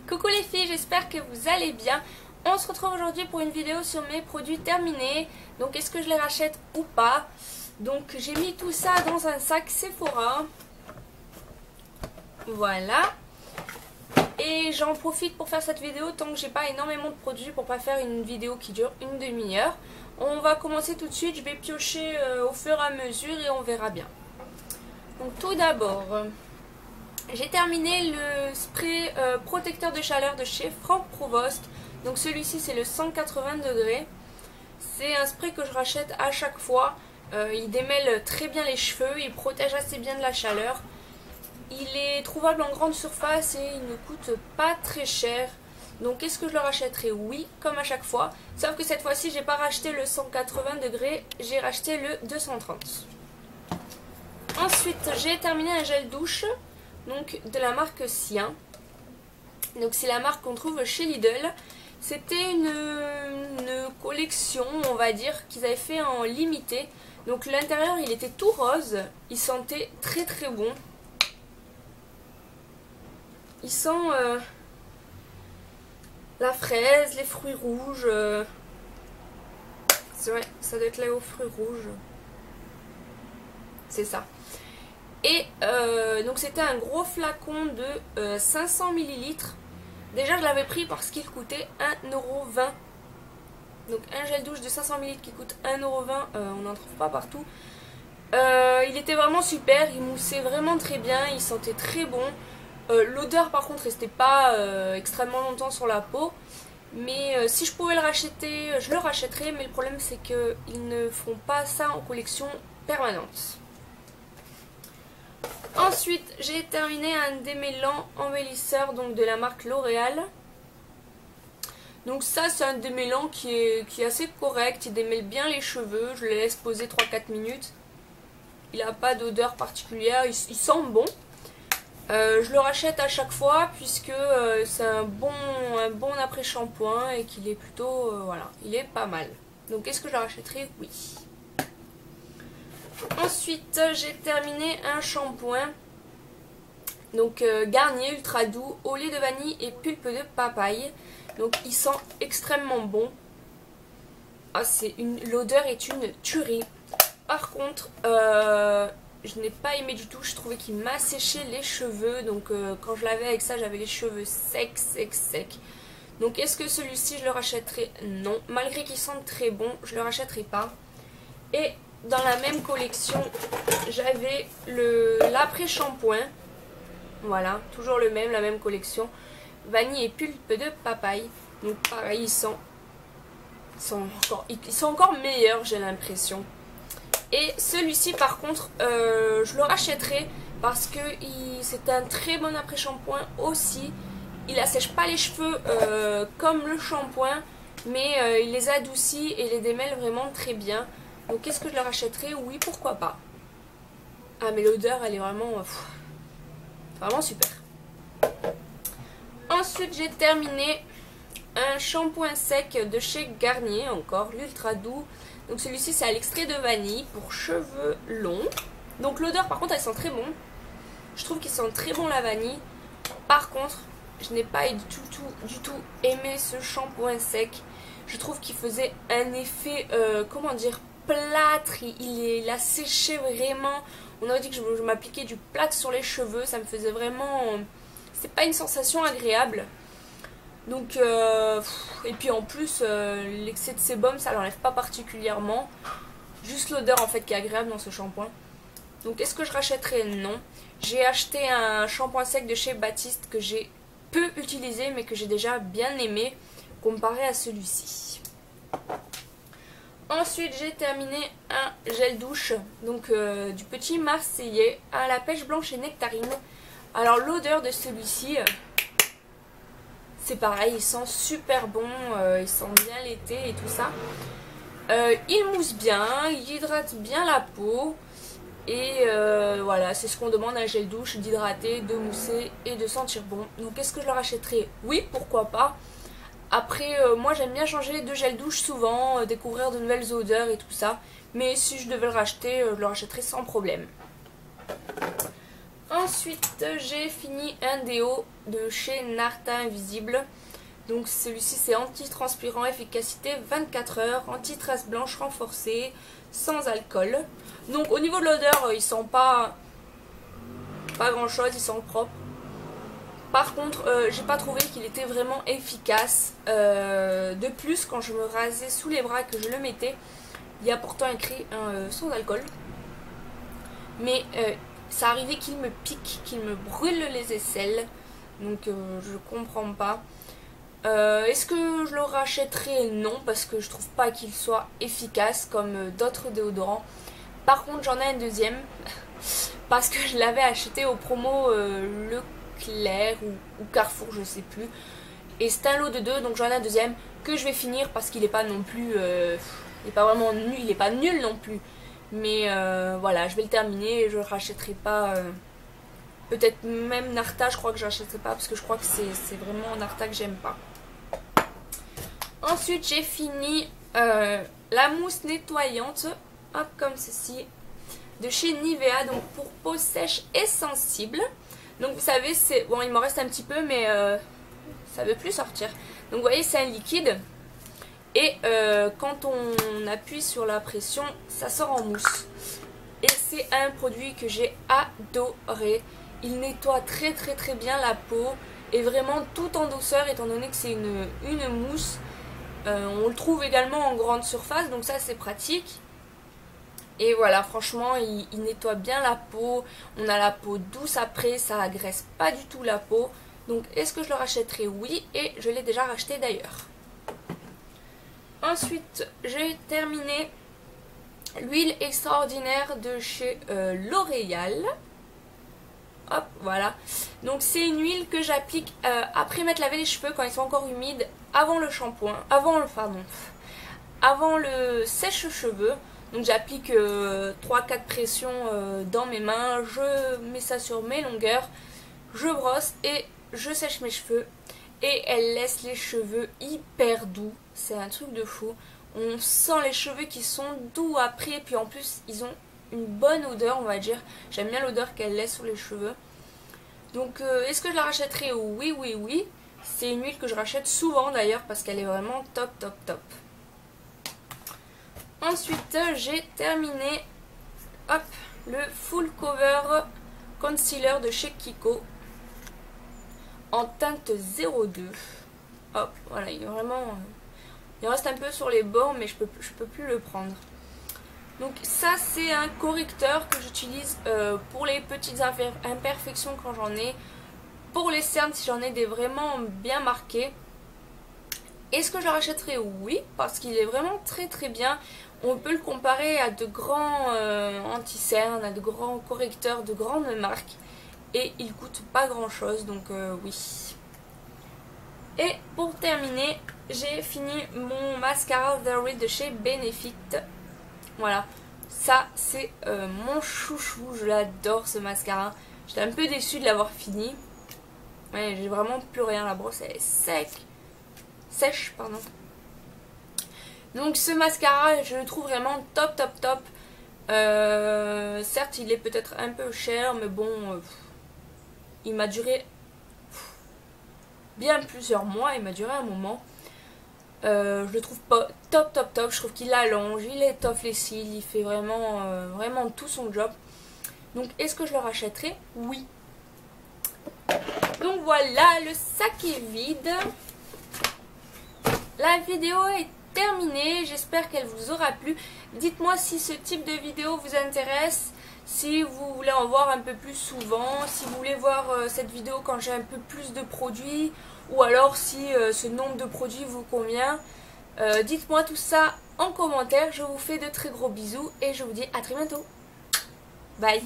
Coucou les filles, j'espère que vous allez bien. On se retrouve aujourd'hui pour une vidéo sur mes produits terminés. Donc est-ce que je les rachète ou pas? Donc j'ai mis tout ça dans un sac Sephora. Voilà. Et j'en profite pour faire cette vidéo tant que j'ai pas énormément de produits pour pas faire une vidéo qui dure une demi-heure. On va commencer tout de suite, je vais piocher au fur et à mesure et on verra bien. Donc tout d'abord, j'ai terminé le spray protecteur de chaleur de chez Franck Provost. Donc celui-ci c'est le 180 degrés. C'est un spray que je rachète à chaque fois. Il démêle très bien les cheveux, il protège assez bien de la chaleur. Il est trouvable en grande surface et il ne coûte pas très cher. Donc est-ce que je le rachèterai? Oui, comme à chaque fois. Sauf que cette fois-ci, j'ai pas racheté le 180 degrés, j'ai racheté le 230. Ensuite, j'ai terminé un gel douche, donc de la marque Sien. Donc c'est la marque qu'on trouve chez Lidl. C'était une collection, on va dire, qu'ils avaient fait en limité. Donc l'intérieur, il était tout rose. Il sentait très très bon. Il sent la fraise, les fruits rouges. C'est vrai, ça doit être là aux fruits rouges. C'est ça. Et donc c'était un gros flacon de 500 ml. Déjà je l'avais pris parce qu'il coûtait 1,20 €. Donc un gel douche de 500 ml qui coûte 1,20 €, on n'en trouve pas partout. Il était vraiment super, il moussait vraiment très bien, il sentait très bon. L'odeur par contre restait pas extrêmement longtemps sur la peau. Mais si je pouvais le racheter, je le rachèterais. Mais le problème c'est qu'ils ne font pas ça en collection permanente. Ensuite j'ai terminé un démêlant embellisseur donc de la marque L'Oréal. Donc ça c'est un démêlant qui est assez correct, il démêle bien les cheveux, je le laisse poser 3-4 minutes. Il n'a pas d'odeur particulière, il sent bon. Je le rachète à chaque fois puisque c'est un bon après-shampoing et qu'il est plutôt, voilà, il est pas mal. Donc est-ce que je le rachèterai? Oui. Ensuite j'ai terminé un shampoing. Donc Garnier ultra doux au lait de vanille et pulpe de papaye. Donc il sent extrêmement bon. Ah, l'odeur est une tuerie. Par contre, je n'ai pas aimé du tout. Je trouvais qu'il m'asséchait les cheveux. Donc quand je lavais avec ça, j'avais les cheveux secs. Donc est-ce que celui-ci je le rachèterai? Non. Malgré qu'il sente très bon, je le rachèterai pas. Et dans la même collection, j'avais l'après-shampoing. Voilà, toujours la même collection. Vanille et pulpe de papaye. Donc pareil, ils sont encore meilleurs, j'ai l'impression. Et celui-ci par contre, je le rachèterai parce que c'est un très bon après-shampoing aussi. Il assèche pas les cheveux comme le shampoing, mais il les adoucit et les démêle vraiment très bien. Donc est-ce que je le rachèterai? Oui, pourquoi pas. Ah mais l'odeur elle est vraiment super. Ensuite j'ai terminé un shampoing sec de chez Garnier, encore l'ultra doux. Donc celui-ci c'est à l'extrait de vanille pour cheveux longs. Donc l'odeur par contre elle sent très bon. Je trouve qu'il sent très bon la vanille. Par contre je n'ai pas du tout aimé ce shampoing sec. Je trouve qu'il faisait un effet, comment dire, plâtre. Il a séché vraiment. On aurait dit que je m'appliquais du plâtre sur les cheveux. Ça me faisait vraiment... c'est pas une sensation agréable. Donc, et puis en plus, l'excès de sébum, ça l'enlève pas particulièrement. Juste l'odeur en fait qui est agréable dans ce shampoing. Donc est-ce que je rachèterai? Non. J'ai acheté un shampoing sec de chez Baptiste que j'ai peu utilisé mais que j'ai déjà bien aimé comparé à celui-ci. Ensuite j'ai terminé un gel douche donc du Petit Marseillais à la pêche blanche et nectarine. Alors l'odeur de celui-ci, c'est pareil, il sent super bon, il sent bien l'été et tout ça. Il mousse bien, il hydrate bien la peau. Et voilà, c'est ce qu'on demande à un gel douche, d'hydrater, de mousser et de sentir bon. Donc est-ce que je le rachèterai? Oui, pourquoi pas. Après, moi j'aime bien changer de gel douche souvent, découvrir de nouvelles odeurs et tout ça. Mais si je devais le racheter, je le rachèterais sans problème. Ensuite, j'ai fini un déo de chez Narta Invisible. Donc celui-ci c'est anti-transpirant, efficacité 24 heures, anti-trace blanche renforcée, sans alcool. Donc au niveau de l'odeur, il sent pas grand chose, il sent propre. Par contre, j'ai pas trouvé qu'il était vraiment efficace. De plus, quand je me rasais sous les bras et que je le mettais, il y a pourtant écrit sans alcool. Mais ça arrivait qu'il me pique, qu'il me brûle les aisselles. Donc je comprends pas. Est-ce que je le rachèterai? Non, parce que je trouve pas qu'il soit efficace comme d'autres déodorants. Par contre, j'en ai un deuxième parce que je l'avais acheté au promo Leclerc ou Carrefour, je sais plus. Et c'est un lot de deux, donc j'en ai un deuxième que je vais finir parce qu'il est pas non plus, il est pas vraiment nul, il est pas nul non plus. Mais voilà, je vais le terminer et je le rachèterai pas. Peut-être même Narta, je crois que je rachèterai pas parce que je crois que c'est vraiment Narta que j'aime pas. Ensuite, j'ai fini la mousse nettoyante, hop, comme ceci, de chez Nivea, donc pour peau sèche et sensible. Donc vous savez, c'est bon, il m'en reste un petit peu, mais ça veut plus sortir. Donc vous voyez, c'est un liquide. Et quand on appuie sur la pression, ça sort en mousse. Et c'est un produit que j'ai adoré. Il nettoie très bien la peau. Et vraiment tout en douceur, étant donné que c'est une mousse. On le trouve également en grande surface, donc ça c'est pratique. Et voilà, franchement, il nettoie bien la peau. On a la peau douce après, ça agresse pas du tout la peau. Donc est-ce que je le rachèterai? Oui, et je l'ai déjà racheté d'ailleurs. Ensuite, j'ai terminé l'huile extraordinaire de chez L'Oréal. Hop, voilà. Donc c'est une huile que j'applique après m'être lavé les cheveux quand ils sont encore humides, avant le shampoing, avant le sèche-cheveux. Donc j'applique 3-4 pressions dans mes mains, je mets ça sur mes longueurs, je brosse et je sèche mes cheveux. Et elle laisse les cheveux hyper doux, c'est un truc de fou. On sent les cheveux qui sont doux après, puis en plus ils ont une bonne odeur, on va dire. J'aime bien l'odeur qu'elle laisse sur les cheveux. Donc est-ce que je la rachèterai? Oui. C'est une huile que je rachète souvent d'ailleurs parce qu'elle est vraiment top. Ensuite j'ai terminé le Full Cover Concealer de chez Kiko en teinte 02. Hop, voilà, il est vraiment... il reste un peu sur les bords, mais je peux plus le prendre. Donc ça c'est un correcteur que j'utilise pour les petites imperfections quand j'en ai. Pour les cernes si j'en ai des vraiment bien marqués. Est-ce que je le rachèterai? Oui, parce qu'il est vraiment très bien. On peut le comparer à de grands anti-cernes, à de grands correcteurs de grandes marques. Et il coûte pas grand chose, donc oui. Et pour terminer, j'ai fini mon mascara The Real de chez Benefit. Voilà, ça c'est mon chouchou, je l'adore ce mascara. J'étais un peu déçue de l'avoir fini. Ouais, j'ai vraiment plus rien, la brosse elle est sèche, pardon. Donc ce mascara, je le trouve vraiment top. Certes, il est peut-être un peu cher, mais bon, il m'a duré bien plusieurs mois, il m'a duré un moment. Je le trouve pas top. Je trouve qu'il allonge, il étoffe les cils, il fait vraiment tout son job. Donc est-ce que je le rachèterai? Oui. Donc voilà, le sac est vide. La vidéo est terminée, j'espère qu'elle vous aura plu. Dites-moi si ce type de vidéo vous intéresse, si vous voulez en voir un peu plus souvent, si vous voulez voir cette vidéo quand j'ai un peu plus de produits, ou alors si ce nombre de produits vous convient. Dites-moi tout ça en commentaire, je vous fais de très gros bisous et je vous dis à très bientôt. Bye.